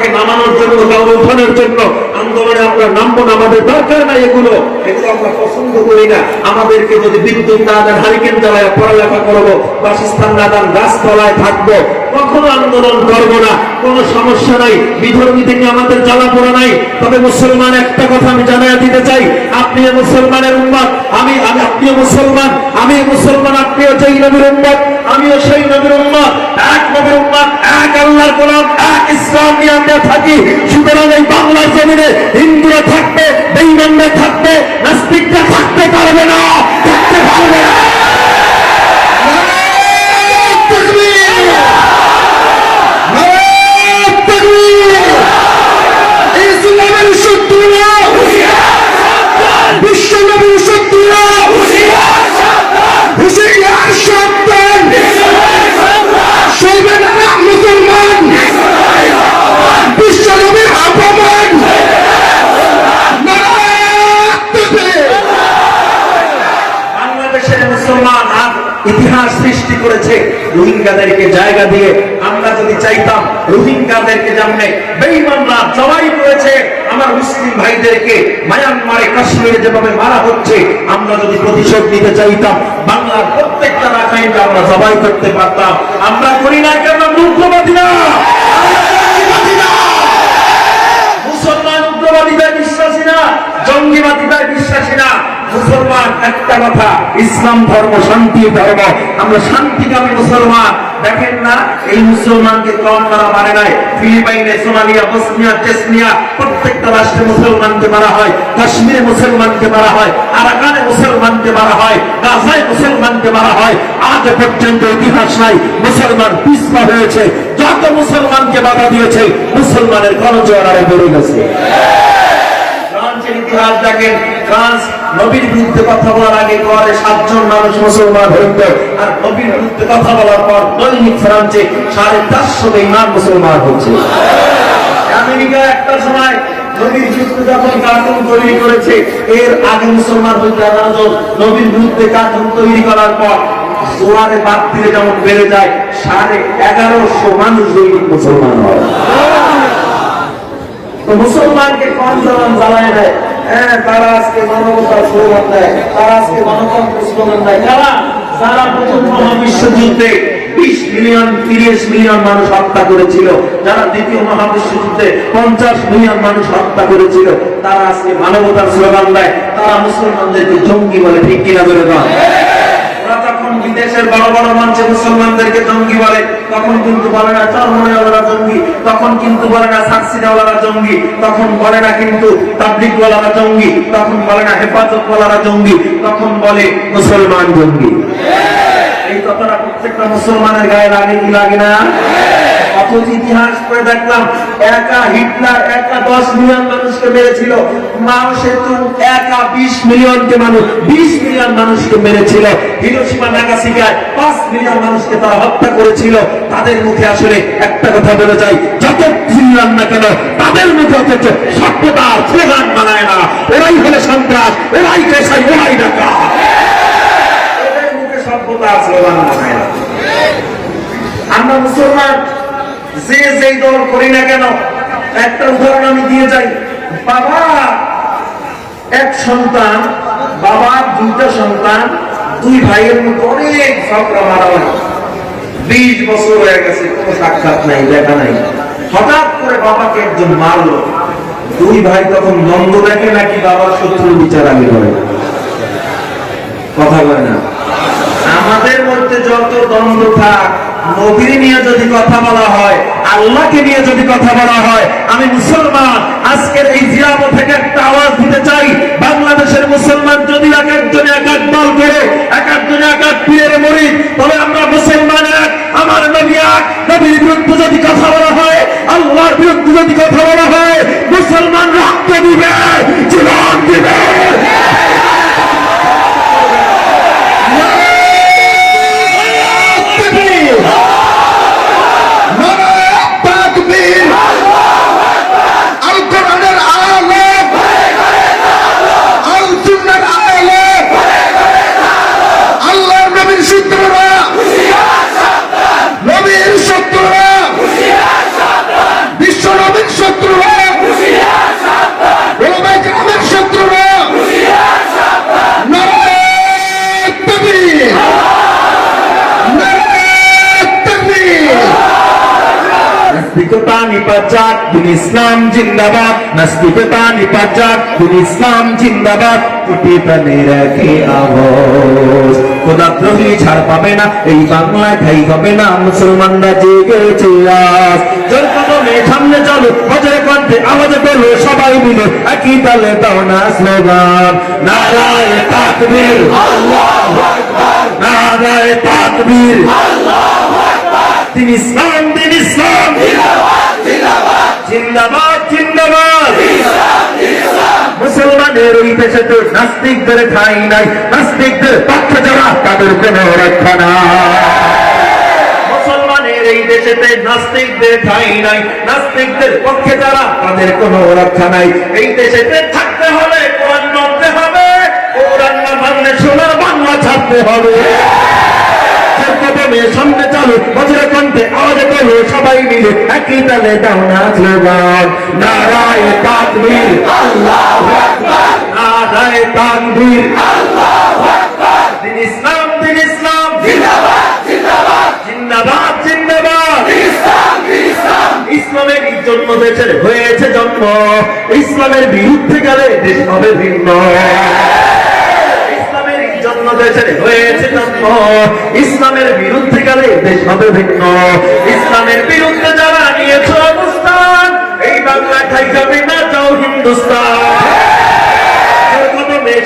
থেকে নামানোর জন্য, কাউকে উঠানোর জন্য আন্দোলনে আমরা নামবো না, আমাদের দরকার নাই এগুলো আমরা পছন্দ করি না। আমাদেরকে যদি বিদ্যুৎ না দেন, হারিকেন জ্বালায় পড়ালেখা করবো, বাসস্থান না দেন, গাছতলায় থাকবো, কখনো আন্দোলন করবো না, কোনো সমস্যা নাই। বিধর্মী থেকে আমাদের জ্বালা পোড়া নাই। তবে মুসলমান একটা কথা আমি জানাইয়া দিতে চাই, আপনি মুসলমানের উম্মত, আপনিও মুসলমান, আমি মুসলমান, আপনিও সেই নবীর উম্মত, আমিও সেই নবীর উম্মত, এক নবীর উম্মত, এক আল্লাহর গোলাম, এক ইসলাম নিয়ে আমরা থাকি। সুতরাং এই বাংলার জমিনে হিন্দুরা থাকবে, বেঈমানরা থাকবে, নাস্তিকরা থাকতে পারবে না, থাকতে পারবে না। ইতিহাস সৃষ্টি করেছে রোহিঙ্গাদেরকে জায়গা দিয়ে। আমরা যদি চাইতাম রোহিঙ্গাদেরকে জানলে বেঈমানরা জবাই করেছে আমার মুসলিম ভাইদেরকে মায়ানমারে, কাশ্মীরে যেভাবে মারা হচ্ছে, আমরা যদি প্রতিশোধ নিতে চাইতাম বাংলার প্রত্যেকটা রাখাইনকে আমরা জবাই করতে পারতাম। আমরা করি না, কেন? মূর্খবাদী না, মুসলমান উগ্রবাদীদের বিশ্বাসী না, জঙ্গিবাদীদের বিশ্বাসী না। মুসলমান একটা কথা, ইসলাম ধর্ম শান্তির ধর্ম, আমরা শান্তিকামী মুসলমান। দেখেন না, এই মুসলমানকে কম মারা মারে নাই। ফিলিপাইনে, সোমালিয়া, বসনিয়া, চেচনিয়া প্রত্যেকটা রাষ্ট্রে মুসলমানকে মারা হয়, কাশ্মীরে মুসলমানকে মারা হয়, আরাকানে মুসলমানকে মারা হয়, গাজায় মুসলমানকে মারা হয়। আজ পর্যন্ত ইতিহাস নাই মুসলমান পিছপা হয়েছে। যত মুসলমানকে বাধা দিয়েছে মুসলমানের গণজোয়ার আরে বেড়ে গেছে। ফ্রান্সের ইতিহাস দেখেন, ফ্রান্স নবীর বিরুদ্ধে কথা বলার আগে গড়ে 7 জন মানুষ মুসলমান হইত, আর নবীর বিরুদ্ধে কথা বলার পর দৈনিক ফ্রান্সে 450 বেঈমান মুসলমান হচ্ছে। আমেরিকা একটা সময় নবীর বিরুদ্ধে যখন কার্টুন তৈরি করেছে, এর আগে মুসলমান হইত 11 জন। নবীর বিরুদ্ধে কার্টুন তৈরি করার পর জোয়ারে বাদ দিলে যেমন বেড়ে যায়, 1150 মানুষ দৈনিক মুসলমান হয়। মুসলমানকে কম জমান জ্বালায় দেয়। হ্যাঁ, তারা আজকে মানবতার স্লোগান দেয়, তারা আজকে গণতন্ত্রের স্লোগান দেয়। যারা প্রথম মহাবিশ্বযুদ্ধে 20 মিলিয়ন 30 মিলিয়ন মানুষ হত্যা করেছিল, যারা দ্বিতীয় মহাবিশ্বযুদ্ধে 50 মিলিয়ন মানুষ হত্যা করেছিল, তারা আজকে মানবতার স্লোগান দেয়। তারা মুসলমানদেরকে জঙ্গি বলে, ঠিক কিনা বলে না? যখন বিদেশের বড় বড় মঞ্চে মুসলমানদেরকে জঙ্গি বলে, তখন কিন্তু বলে না চরমনাওয়ালারা জঙ্গি, তখন কিন্তু বলে না সাকসিনাওয়ালারা জঙ্গি, তখন বলে না কিন্তু তাবলিগওয়ালারা জঙ্গি, তখন বলে না হেফাজতওয়ালারা জঙ্গি, তখন বলে মুসলমান জঙ্গি। এই কথাটা প্রত্যেকটা মুসলমানের গায়ে লাগে কি লাগে না? অথচ ইতিহাস পড়ে দেখলাম, একা হিটলার একা 10 মিলিয়ন মানুষকে মেরেছিল, মাও সেতু একা 20 মিলিয়ন মানুষকে মেরেছিল। হিরোশিমা নাগাসাকিতে 5 মিলিয়ন মানুষকে তারা হত্যা করেছিল। তাদের মুখে আসলে একটা কথা বলে যায়, যত চিল্লান না কেন তাদের মুখে অথচ সভ্যতার স্লোগান বানায় না। ওরাই হলে সন্ত্রাস, ওরাই পেশাই, ওরাই ডাকা, ওদের মুখে সভ্যতার স্লোগান বানায় না। আমরা মুসলমান যে যেই দল করি না কেন, একটা উদাহরণ আমি দিয়ে যাই। বাবা এক সন্তান, বাবার 2টা সন্তান, 2 ভাইয়ের মধ্যে অনেক ঝগড়া মারামারি, 20 বছর হয়ে গেছে, কোনো সাক্ষাৎ নাই, দেখা নাই। হঠাৎ করে বাবাকে একজন মারলো। 2 ভাই তখন দ্বন্দ্ব দেখে নাকি বাবার শত্রু বিচার আগে করে, কথা বলে না। আমাদের মধ্যে যত দ্বন্দ্ব থাক, নবীর নিয়ে যদি কথা বলা হয়, আল্লাহকে নিয়ে যদি কথা বলা হয়, আমি মুসলমান আজকের এই জিয়াব থেকে একটা আওয়াজ দিতে চাই। বাংলাদেশের মুসলমান যদি এক একজনে এক এক দল করে, এক একজনে এক এক পীরের মুরিদ, তবে আমরা মুসলমান এক, আমার নবী এক। নবীর বিরুদ্ধে যদি কথা বলা হয়, আল্লাহর বিরুদ্ধে যদি কথা বলা হয়, মুসলমান রক্ত দিবে, জীবন দিবে। নিপাত দিন ইসলাম জিন্দাবাদ, নাস্তিকতা নিপাত দিন ইসলাম জিন্দাবাদ, কোটি প্রাণে রাখে আওয়াজ। খোদাদ্রোহী ছাড় পাবে না, এই বাংলা ঠাই হবে না, মুসলমানরা জেগেছে আজ। জোর কদমে সামনে চলো, বজ্রের কণ্ঠে আওয়াজ তোলো, সবাই মিলে একই তালে দাও না স্লোগান, নারায়ে তাকবীর, আল্লাহু আকবার, নারায়ে তাকবীর, আল্লাহু আকবার, দিন ইসলাম, দিন ইসলাম, জিন্দাবাদ, জিন্দাবাদ, জিন্দাবাদ, জিন্দাবাদ, ইসলাম, ইসলাম। মুসলমানের এই দেশেতে নাস্তিকদের ঠাঁই নাই, নাস্তিকদের পক্ষে যারা তাদের কোনো রক্ষা নাই। মুসলমানের এই দেশেতে নাস্তিকদের ঠাঁই নাই, নাস্তিকদের পক্ষে যারা তাদের কোনো রক্ষা নাই। এই দেশেতে থাকতে হলে কোরআন মানতে হবে, কোরআন না মানলে সোনার বাংলা ছাড়তে হবে। সামনে চলো, বজ্রের কণ্ঠে আওয়াজ তোলো, সবাই মিলে একই তালে দাও না স্লোগান, নারায়ে তাকবীর, আল্লাহু আকবার, নারায়ে তাকবীর, আল্লাহু আকবার, দিন ইসলাম, দিন ইসলাম, জিন্দাবাদ, জিন্দাবাদ, জিন্দাবাদ, জিন্দাবাদ, ইসলাম, ইসলাম। ইসলামের জন্য দেশের হয়েছে জন্ম, ইসলামের বিরুদ্ধে গেলে দেশ হবে ভিন্ন। দেশের হয়েছে জন্ম, ইসলামের বিরুদ্ধে গেলে দেশ হবে ভিন্ন। ইসলামের বিরুদ্ধে যারা নিয়েছে অবস্থান, এই বাংলা ঠাই যাবে না, যাও হিন্দুস্তান।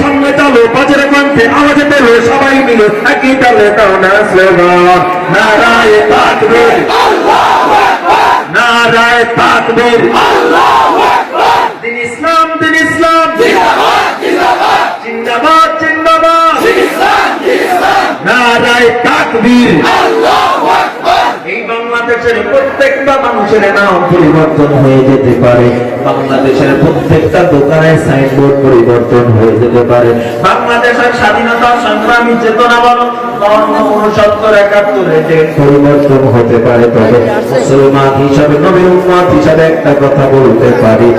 সামনে চলো, বজ্রের কণ্ঠে আওয়াজ তোলো, সবাই মিলে একই তালে দাও না স্লোগান, নারায়ে তাকবীর, আল্লাহু আকবার, নারায়ে তাকবীর, আল্লাহু আকবার, দিন ইসলাম, দিন ইসলাম, জিন্দাবাদ, জিন্দাবাদ, জিন্দাবাদ, জিন্দাবাদ, ইসলাম, ইসলাম, নারায়ে তাকবীর, আল্লাহু আকবার। এই বাংলাদেশের প্রত্যেকটা মানুষের নাম পরিবর্তন হয়ে যেতে পারে, বাংলাদেশের প্রত্যেকটা দোকানের সাইনবোর্ড পরিবর্তন হয়ে যেতে পারে, বাংলাদেশের স্বাধীনতা সংগ্রামী চেতনা বলো 1969-71 যে পরিবর্তন হতে পারে। তবে মুসলমান হিসাবে, নবীর উম্মত হিসাবে একটা কথা বলতে পারি,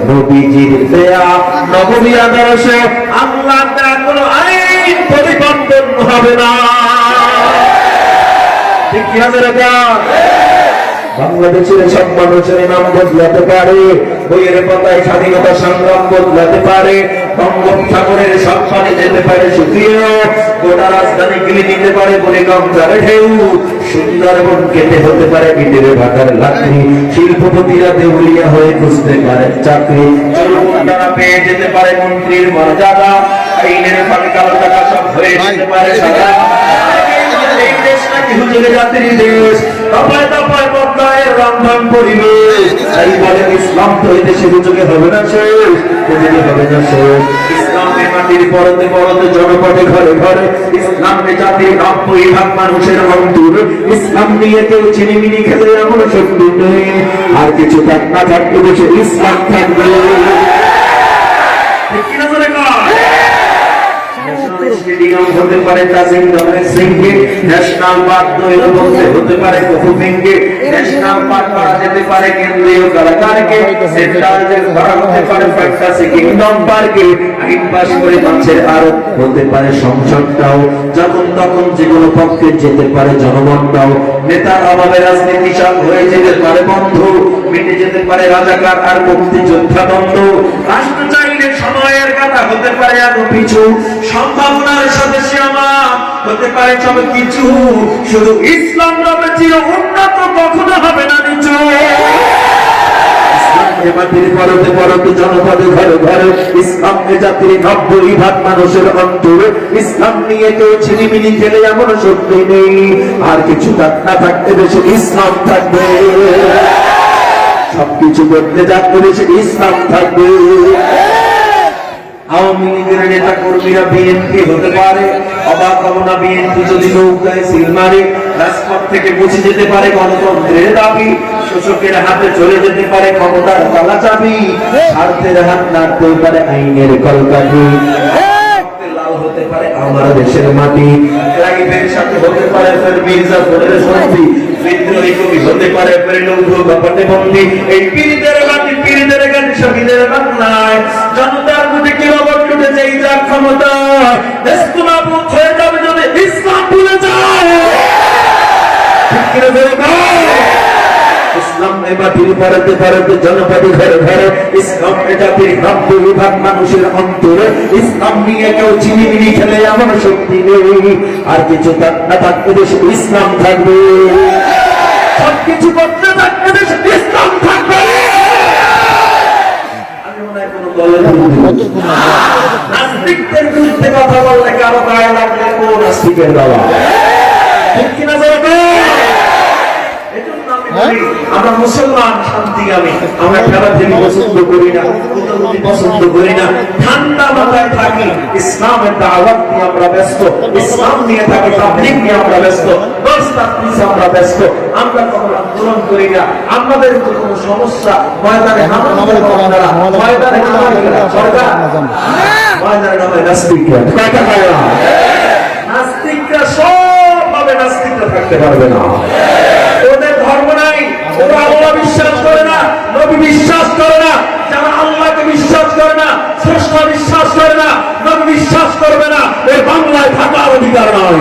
নবীজির দেয়া নববী আদর্শে আল্লাহ দেয়া কোনো আইন পরিবর্তন হবে না। ঠিক কি হবে রাজা? বাংলাদেশের সব মানুষের নাম বদলাতে পারে, বইয়ের পাতায় স্বাধীনতা সংগ্রাম বদলাতে পারে, বঙ্গোপসাগরের সব পানি যেতে পারে শুকিয়ে, গোটা রাজধানী গিলে নিতে পারে বলিগঞ্জের ঢেউ, সুন্দরবন কেটে হতে পারে ইটের ভাটার লাকড়ি, শিল্পপতিরা দেউলিয়া হয়ে খুঁজতে পারে চাকরি, চোরগুন্ডারা পেয়ে যেতে পারে মন্ত্রীর মর্যাদা, আইনের ফাঁকে কালো টাকা সব হয়ে যেতে পারে সাদা। এই দেশ নাকি হুজুরে জাতির দেশ, দফায় দফায় বদলায় রন্ধন পরিবেশ, তাই বলে ইসলাম তো এই দেশে হুজুরে হবে না শেষ, হুজুরে হবে না শেষ। ইসলামের মাটির পরতে পরতে জনপদে ঘরে ঘরে, ইসলামের জাতির 90% মানুষের অন্তর, ইসলাম নিয়ে কেউ চিনিমিনি খেলে এমন শক্তি নেই, আর কিছু থাক না থাকতে দেশে ইসলাম থাকবে। ঠিক কিনা বলে স্টেডিয়াম হতে পারে তাজিম দলের সিংহে, ন্যাশনাল পার্ক তৈরি বলতে হতে পারে কফু ফিঙ্গে, ন্যাশনাল পার্ক করা যেতে পারে কেন্দ্রীয় কারাগারকে, সেন্ট্রাল জেল করা হতে পারে ফ্যান্টাসি কিংডম পার্কে, আইন পাস করে মানুষের আরোপ হতে পারে সংসদটাও, যখন তখন যে কোনো পক্ষে যেতে পারে জনগণটাও, নেতার অভাবে রাজনীতি সব হয়ে যেতে পারে বন্ধ, মিটে যেতে পারে রাজাকার আর মুক্তিযোদ্ধা দ্বন্দ্ব, রাষ্ট্র চাইলে সময়ের কাটা হতে পারে আরো পিছু, সম্ভাবনার সাথে শ্যামা হতে পারে সব কিছু, শুধু ইসলাম রবে চির উন্নত, কখনো হবে না নিচু। মাটির পরতে পরতে জনপদে ঘরে ঘরে, ইসলাম জাতির 90% মানুষের অন্তরে, ইসলাম নিয়ে কেউ ছিনিমিনি খেলে এমন শক্তি নেই, আর কিছু না থাকতে দেশে ইসলাম থাকবে, সবকিছু করতে থাকতে দেশে ইসলাম থাকবে। আওয়ামী লীগের নেতা কর্মীরা বিএনপি হতে পারে, অবাক হব না বিএনপি যদি নৌকায় সিল মারে, রাজপথ থেকে মুছে যেতে পারে গণতন্ত্রের দাবি, শোষকের হাতে চলে যেতে পারে ক্ষমতার তালা চাবি, স্বার্থের হাত নাড়তে পারে আইনের কলকাঠি, লাল হতে পারে আমার দেশের মাটি, ক্লাইভের সাথে হতে পারে ফের মির্জাফরের সন্ধি, বিদ্রোহী কবি হতে পারে ফের লৌহ কপটে বন্দী, এই পীরদের মাটি পীরদের গান শহীদের বাংলায়, জনতার মধ্যে কি রবট উঠেছে এই যা ক্ষমতা, দেশ নাবুদ হয়ে যাবে যদি ইসলাম ভুলে যায়। ইসলাম গ্রামে মাটির পড়াতে পড়াতে জনপদে ঘরে ঘরে ইসলাম জাতির ভক্ত বিভাগ মানুষের অন্তরে ইসলাম নিয়ে কেউ চিনিমিনি খেলে এমন শক্তি নেই। আর কিছু না থাকতে দেশে ইসলাম থাকবে, সবকিছু করতে থাকতে দেশে ইসলাম থাকবে। আমি মনে হয় কোন দলের বিরুদ্ধে, নাস্তিকদের বিরুদ্ধে কথা বললে কারো গায়ে লাগলে কোন নাস্তিকের দেওয়া ঠিক কিনা যাবে। আমরা মুসলমান শান্তিগামী, আমরা খেলাধুলি পছন্দ করি না, কুতকুতি পছন্দ করি না, ঠান্ডা মাথায় থাকি। ইসলামের দাওয়াত নিয়ে আমরা ব্যস্ত, ইসলাম নিয়ে থাকি, তাবলীগ নিয়ে আমরা ব্যস্ত, আমরা ব্যস্ত। আমরা কোনো আন্দোলন করি না, আমাদের তো কোনো সমস্যা ময়দানে নামাজের করা, ময়দানে নামাজ সরকার, ময়দানে নামাজ নাস্তিকরা কয়টা পায় না, নাস্তিকরা সবভাবে নাস্তিকরা থাকতে পারবে না। ওদের ধর্ম নাই, ওরা আল্লাহ বিশ্বাস করে না, নবী বিশ্বাস করে না। যারা আল্লাহকে বিশ্বাস করে না, স্রষ্টা বিশ্বাস করে না, নবী বিশ্বাস করবে না, ওই বাংলায় থাকার অধিকার নয়।